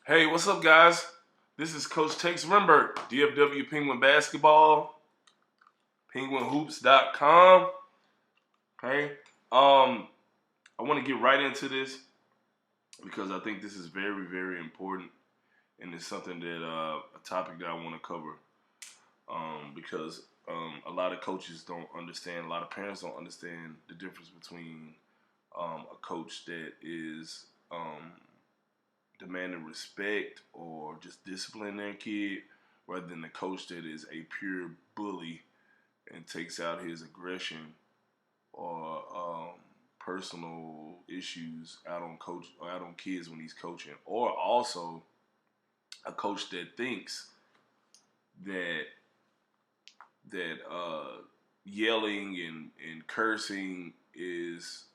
Hey, what's up, guys? This is Coach Tex Remberg, DFW Penguin Basketball, Penguinhoops.com. Okay, I want to get right into this because I think this is very, very important, and it's something that a topic that I want to cover. Because a lot of coaches don't understand, a lot of parents don't understand the difference between a coach that is demanding respect or just discipline their kid rather than the coach that is a pure bully and takes out his aggression or personal issues out on coach or out on kids when he's coaching, or also a coach that thinks that yelling and cursing is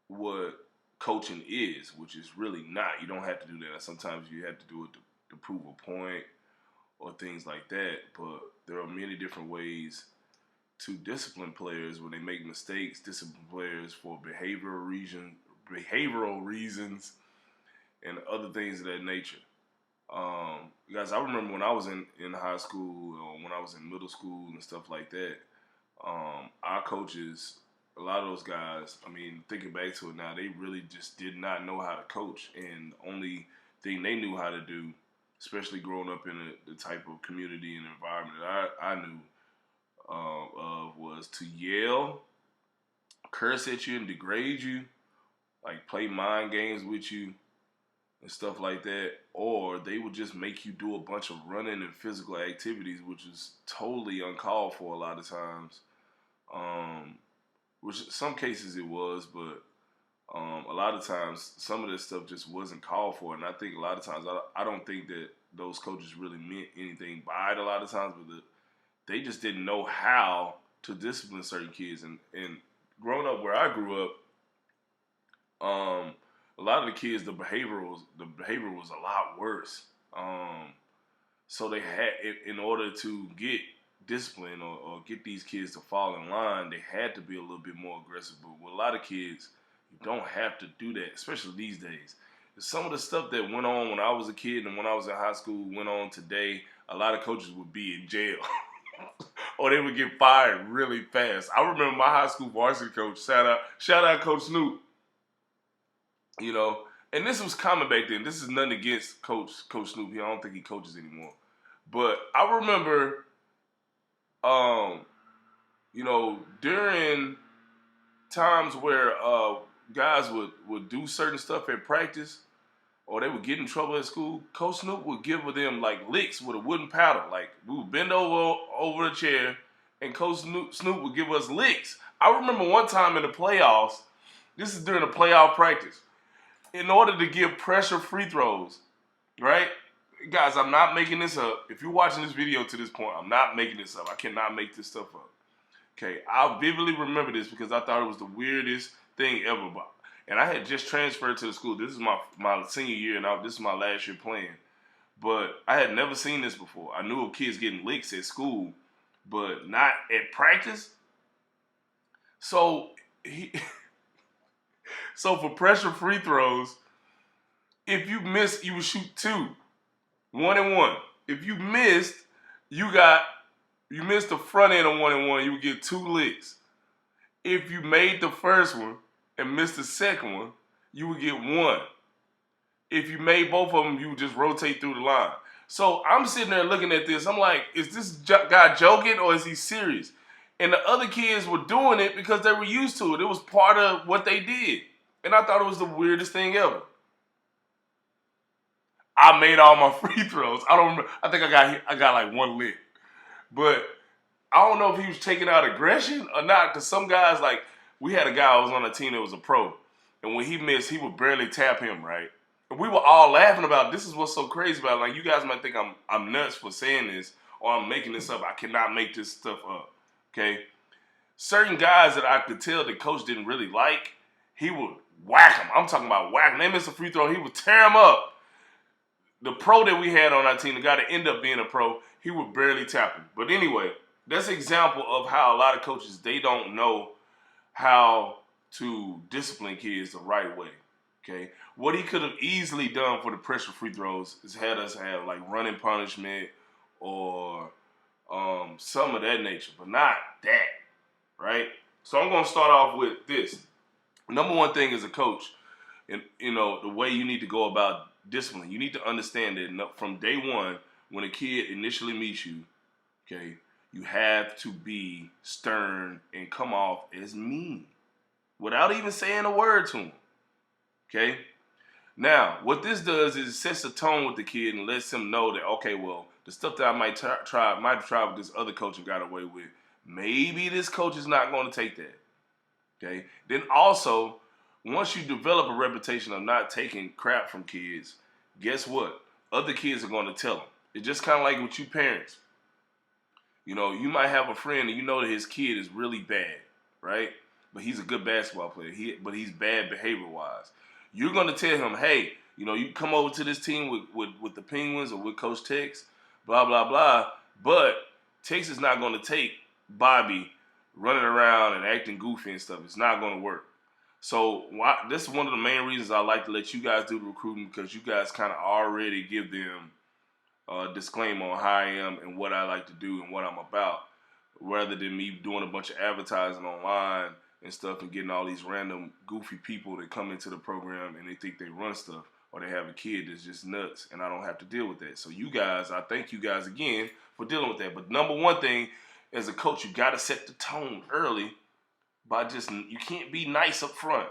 what coaching is, which is really not. You don't have to do that. Sometimes you have to do it to prove a point or things like that. But there are many different ways to discipline players when they make mistakes. Discipline players for behavioral reasons, and other things of that nature. Guys, I remember when I was in high school, or when I was in middle school and stuff like that. Our coaches, a lot of those guys, I mean, thinking back to it now, they really just did not know how to coach. And the only thing they knew how to do, especially growing up in the type of community and environment that I knew of, was to yell, curse at you, and degrade you, like play mind games with you and stuff like that. Or they would just make you do a bunch of running and physical activities, which is totally uncalled for a lot of times. Which in some cases it was, but a lot of times some of this stuff just wasn't called for. And I think a lot of times, I don't think that those coaches really meant anything by it a lot of times, but they just didn't know how to discipline certain kids. And growing up where I grew up, a lot of the kids, the behavior was a lot worse. So they had, in order to get discipline or get these kids to fall in line, they had to be a little bit more aggressive. But with a lot of kids, you don't have to do that, especially these days. Some of the stuff that went on when I was a kid and when I was in high school went on today, a lot of coaches would be in jail. Or they would get fired really fast. I remember my high school varsity coach, shout out Coach Snoop, you know, and this was common back then. This is nothing against Coach Snoop. I don't think he coaches anymore. But I remember, um, during times where guys would do certain stuff at practice, or they would get in trouble at school, Coach Snoop would give them like licks with a wooden paddle. Like we would bend over a chair, and Coach Snoop would give us licks. I remember one time in the playoffs. This is during a playoff practice. In order to give pressure free throws, right? Guys, I'm not making this up. If you're watching this video to this point, I'm not making this up. I cannot make this stuff up. Okay, I vividly remember this because I thought it was the weirdest thing ever. And I had just transferred to the school. This is my senior year, and this is my last year playing. But I had never seen this before. I knew of kids getting licks at school, but not at practice. So so for pressure free throws, if you miss, you would shoot two, 1-and-1. If you missed, you missed the front end of 1-and-1, you would get two licks. If you made the first one and missed the second one, you would get one. If you made both of them, you would just rotate through the line. So I'm sitting there looking at this. I'm like, is this guy joking or is he serious? And the other kids were doing it because they were used to it. It was part of what they did. And I thought it was the weirdest thing ever. I made all my free throws. I don't remember. I think I got like one lick. But I don't know if he was taking out aggression or not, because some guys, like, we had a guy who was on the team that was a pro, and when he missed, he would barely tap him, right? And we were all laughing about, this is what's so crazy about it. Like, you guys might think I'm nuts for saying this, or I'm making this up. I cannot make this stuff up, okay? Certain guys that I could tell the coach didn't really like, he would whack them. I'm talking about whack them. They missed a free throw, he would tear them up. The pro that we had on our team, the guy that ended up being a pro, he would barely tap him. But anyway, that's an example of how a lot of coaches, they don't know how to discipline kids the right way, okay? What he could have easily done for the pressure free throws is had us have like running punishment or some of that nature, but not that, right? So I'm going to start off with this. Number one thing as a coach, and the way you need to go about discipline, you need to understand that from day one, when a kid initially meets you, okay, you have to be stern and come off as mean without even saying a word to him, okay? Now, what this does is it sets the tone with the kid and lets him know that, okay, well, the stuff that I might try with this other coach and got away with, maybe this coach is not going to take that, okay? Then also, once you develop a reputation of not taking crap from kids, guess what? Other kids are going to tell them. It's just kind of like with you parents. You might have a friend and you know that his kid is really bad, right? But he's a good basketball player. But he's bad behavior-wise. You're going to tell him, hey, you come over to this team with the Penguins or with Coach Tex, blah, blah, blah. But Tex is not going to take Bobby running around and acting goofy and stuff. It's not going to work. So this is one of the main reasons I like to let you guys do the recruiting, because you guys kind of already give them a disclaimer on how I am and what I like to do and what I'm about, rather than me doing a bunch of advertising online and stuff and getting all these random goofy people that come into the program and they think they run stuff, or they have a kid that's just nuts and I don't have to deal with that. So you guys, I thank you guys again for dealing with that. But number one thing, as a coach, you got to set the tone early by you can't be nice up front,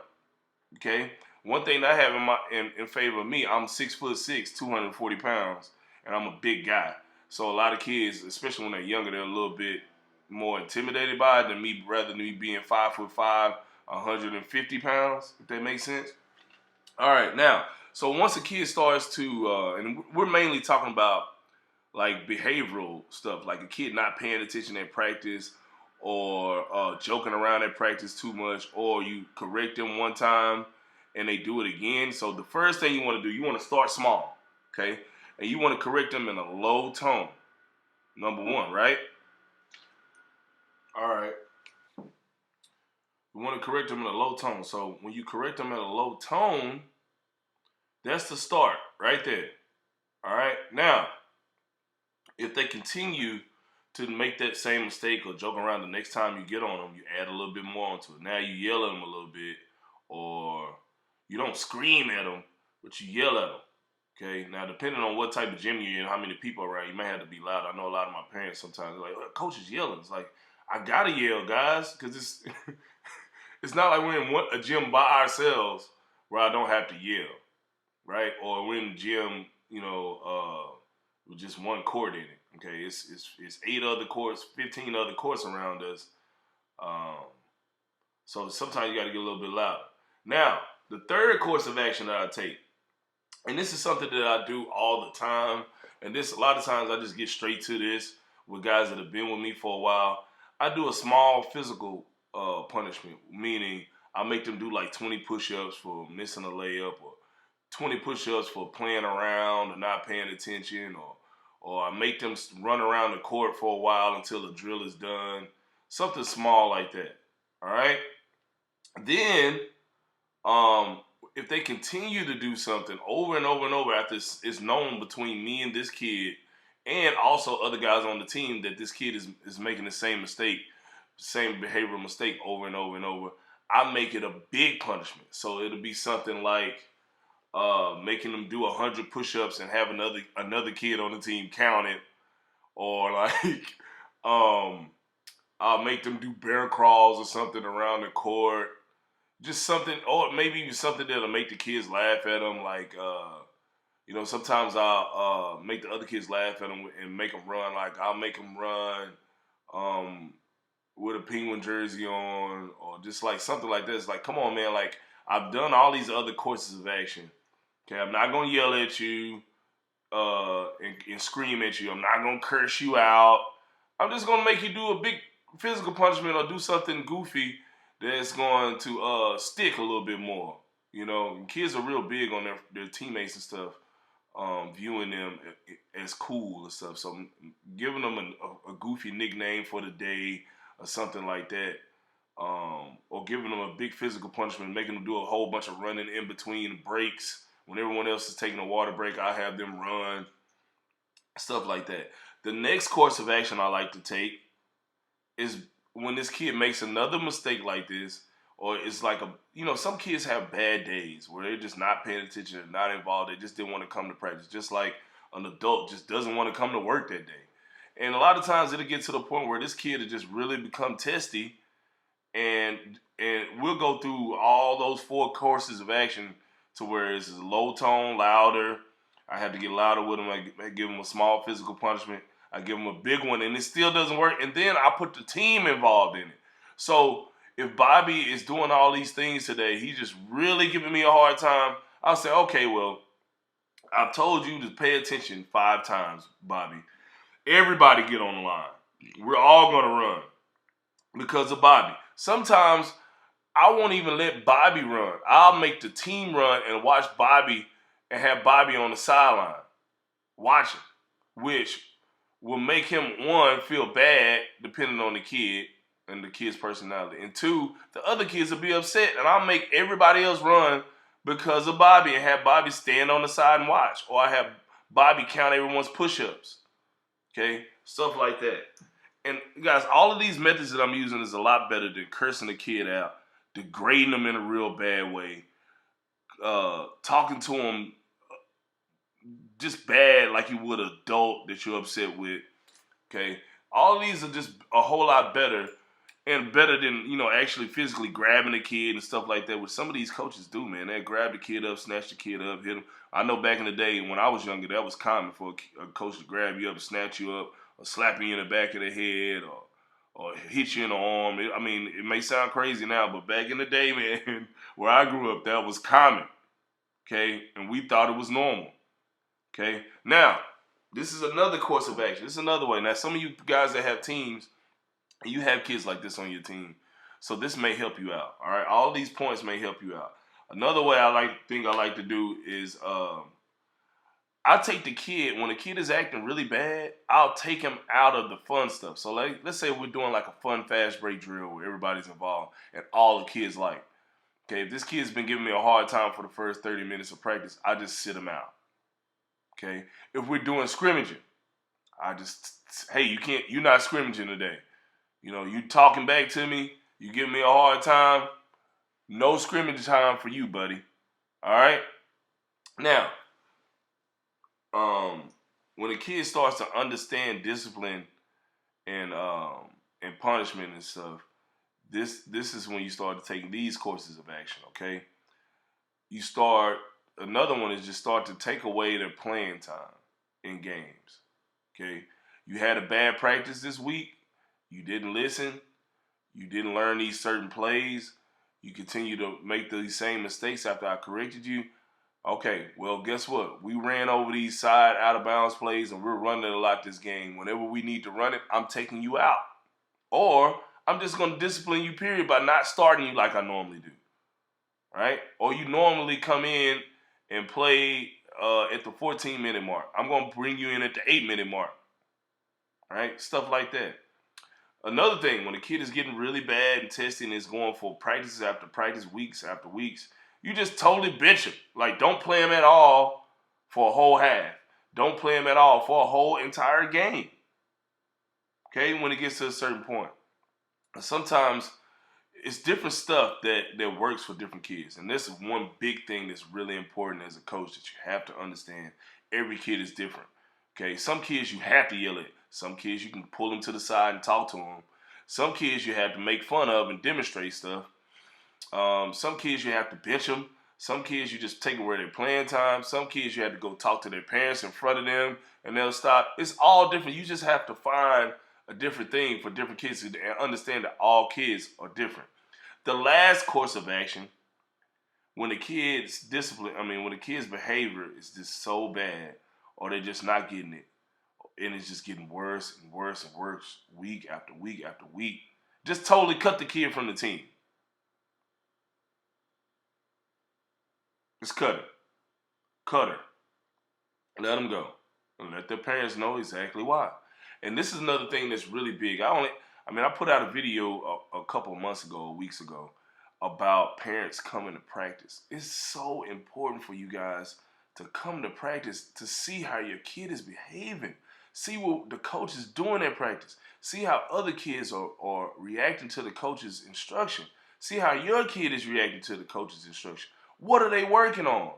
okay? One thing that I have in favor of me, I'm 6'6", 240 pounds, and I'm a big guy. So a lot of kids, especially when they're younger, they're a little bit more intimidated by it than me, rather than me being 5'5", 150 pounds, if that makes sense. All right, now, so once a kid starts to, and we're mainly talking about like behavioral stuff, like a kid not paying attention at practice, or joking around at practice too much, or you correct them one time and they do it again. So the first thing you want to do, you want to start small, okay? And you want to correct them in a low tone, number one, right? All right. You want to correct them in a low tone. So when you correct them in a low tone, that's the start right there. All right? Now, if they continue to make that same mistake or joke around, the next time you get on them, you add a little bit more onto it. Now you yell at them a little bit, or you don't scream at them, but you yell at them. Okay, now depending on what type of gym you're in, how many people around, you may have to be loud. I know a lot of my parents sometimes are like, oh, coach is yelling. It's like, I gotta yell, guys, because it's it's not like we're in a gym by ourselves where I don't have to yell, right? Or we're in the gym, with just one court in it. Okay, it's 8 other courts, 15 other courts around us. So sometimes you got to get a little bit louder. Now, the third course of action that I take, and this is something that I do all the time, and this a lot of times I just get straight to this with guys that have been with me for a while. I do a small physical punishment, meaning I make them do like 20 push-ups for missing a layup, or 20 push-ups for playing around or not paying attention, or I make them run around the court for a while until the drill is done. Something small like that. All right? Then, if they continue to do something over and over and over after it's known between me and this kid and also other guys on the team that this kid is making the same mistake, same behavioral mistake over and over and over, I make it a big punishment. So it'll be something like making them do 100 push-ups and have another kid on the team count it, or like I'll make them do bear crawls or something around the court, just something, or maybe even something that'll make the kids laugh at them. Like sometimes I'll make the other kids laugh at them and make them run. Like I'll make them run with a Penguin jersey on, or just like something like this. Like, come on, man! Like I've done all these other courses of action. Okay, I'm not gonna yell at you and scream at you. I'm not gonna curse you out. I'm just gonna make you do a big physical punishment or do something goofy that's going to stick a little bit more. And kids are real big on their teammates and stuff, viewing them as cool and stuff. So giving them a goofy nickname for the day or something like that or giving them a big physical punishment, making them do a whole bunch of running in between breaks. When everyone else is taking a water break, I have them run, stuff like that. The next course of action I like to take is when this kid makes another mistake like this, or it's like some kids have bad days where they're just not paying attention, not involved. They just didn't want to come to practice, just like an adult just doesn't want to come to work that day. And a lot of times it'll get to the point where this kid will just really become testy, and we'll go through all those four courses of action to where it's low tone, louder. I have to get louder with him. I give him a small physical punishment. I give him a big one, and it still doesn't work. And then I put the team involved in it. So if Bobby is doing all these things today, he's just really giving me a hard time. I'll say, okay, well, I've told you to pay attention 5 times, Bobby. Everybody get on the line. We're all going to run because of Bobby. Sometimes I won't even let Bobby run. I'll make the team run and watch Bobby and have Bobby on the sideline watching, which will make him, one, feel bad depending on the kid and the kid's personality. And 2, the other kids will be upset, and I'll make everybody else run because of Bobby and have Bobby stand on the side and watch. Or I have Bobby count everyone's push-ups. Okay? Stuff like that. And guys, all of these methods that I'm using is a lot better than cursing the kid out, degrading them in a real bad way, talking to them just bad like you would an adult that you're upset with. Okay? All of these are just a whole lot better, and better than, actually physically grabbing the kid and stuff like that, which some of these coaches do, man. They grab the kid up, snatch the kid up, hit him. I know back in the day when I was younger, that was common for a coach to grab you up and snatch you up, or slap you in the back of the head, or hit you in the arm. It may sound crazy now, but back in the day, man, where I grew up, that was common. Okay? And we thought it was normal. Okay? Now, this is another course of action. This is another way. Now, some of you guys that have teams, and you have kids like this on your team, so this may help you out. All right? All these points may help you out. Another way I like to do is I take the kid, when the kid is acting really bad, I'll take him out of the fun stuff. So let's say we're doing like a fun fast break drill where everybody's involved and all the kids like. Okay, if this kid's been giving me a hard time for the first 30 minutes of practice, I just sit him out. Okay? If we're doing scrimmaging, hey, you're not scrimmaging today. You talking back to me, you giving me a hard time, no scrimmage time for you, buddy. All right? Now, when a kid starts to understand discipline and punishment and stuff, this is when you start taking these courses of action, okay? Another one is just start to take away their playing time in games, okay? You had a bad practice this week, you didn't listen, you didn't learn these certain plays, you continue to make these same mistakes after I corrected you. Okay, well, guess what? We ran over these side out-of-bounds plays, and we're running it a lot this game. Whenever we need to run it, I'm taking you out. Or I'm just going to discipline you, period, by not starting you like I normally do. Right? Or you normally come in and play at the 14-minute mark. I'm going to bring you in at the 8-minute mark. Right? Stuff like that. Another thing, when a kid is getting really bad and testy and is going for practices after practice, weeks after weeks, you just totally bench him. Like, don't play him at all for a whole half. Don't play him at all for a whole entire game. Okay, when it gets to a certain point. And sometimes it's different stuff that works for different kids. And this is one big thing that's really important as a coach that you have to understand. Every kid is different. Okay, some kids you have to yell at. Some kids you can pull them to the side and talk to them. Some kids you have to make fun of and demonstrate stuff. Some kids you have to bench them. Some kids you just take away their playing time. Some kids you have to go talk to their parents in front of them and they'll stop. It's all different. You just have to find a different thing for different kids and understand that all kids are different. The last course of action, when the kid's behavior is just so bad or they're just not getting it, and it's just getting worse and worse and worse week after week after week, just totally cut the kid from the team. Just cut it. Cut her. Let them go. And let their parents know exactly why. And this is another thing that's really big. I mean, I put out a video a couple of months ago, weeks ago, about parents coming to practice. It's so important for you guys to come to practice to see how your kid is behaving. See what the coach is doing at practice. See how other kids are reacting to the coach's instruction. See how your kid is reacting to the coach's instruction. What are they working on?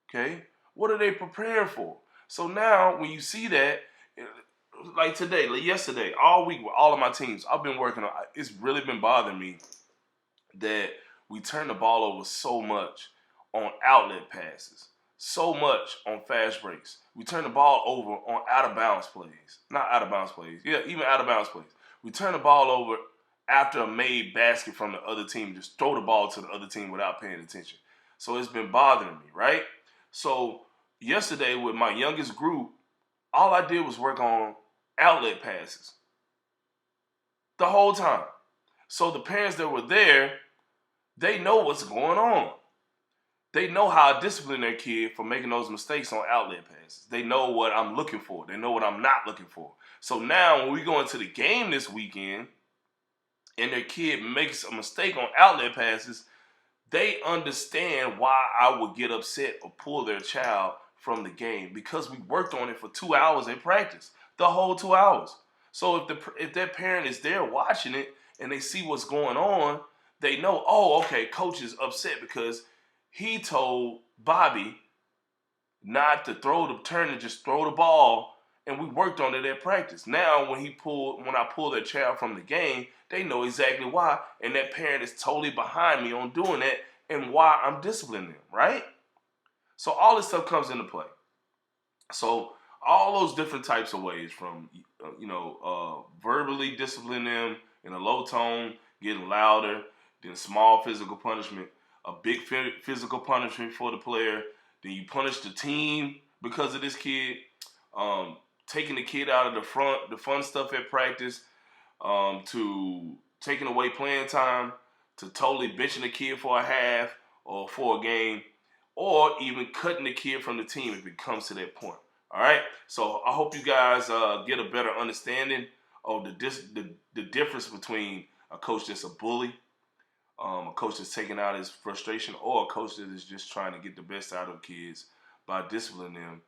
Okay? What are they preparing for? So now when you see that, like today, like yesterday, all week with all of my teams, I've been working on, it's really been bothering me that we turn the ball over so much on outlet passes, so much on fast breaks. We turn the ball over on out of bounds plays. Not out of bounds plays. Yeah, even out of bounds plays. We turn the ball over after a made basket from the other team, just throw the ball to the other team without paying attention. So it's been bothering me, right? So yesterday with my youngest group, all I did was work on outlet passes the whole time. So the parents that were there, they know what's going on. They know how I discipline their kid for making those mistakes on outlet passes. They know what I'm looking for. They know what I'm not looking for. So now when we go into the game this weekend and their kid makes a mistake on outlet passes, they understand why I would get upset or pull their child from the game because we worked on it for 2 hours in practice, the whole 2 hours. So if their parent is there watching it and they see what's going on, they know, oh, okay, coach is upset because he told Bobby not to turn and just throw the ball, and we worked on it at practice. Now when I pull their child from the game, they know exactly why, and that parent is totally behind me on doing that and why I'm disciplining them, right? So all this stuff comes into play. So all those different types of ways, from verbally disciplining them in a low tone, getting louder, then small physical punishment, a big physical punishment for the player, then you punish the team because of this kid, taking the kid out of the fun stuff at practice, to taking away playing time, to totally benching the kid for a half or for a game, or even cutting the kid from the team if it comes to that point. All right? So I hope you guys get a better understanding of the difference between a coach that's a bully, a coach that's taking out his frustration, or a coach that is just trying to get the best out of kids by disciplining them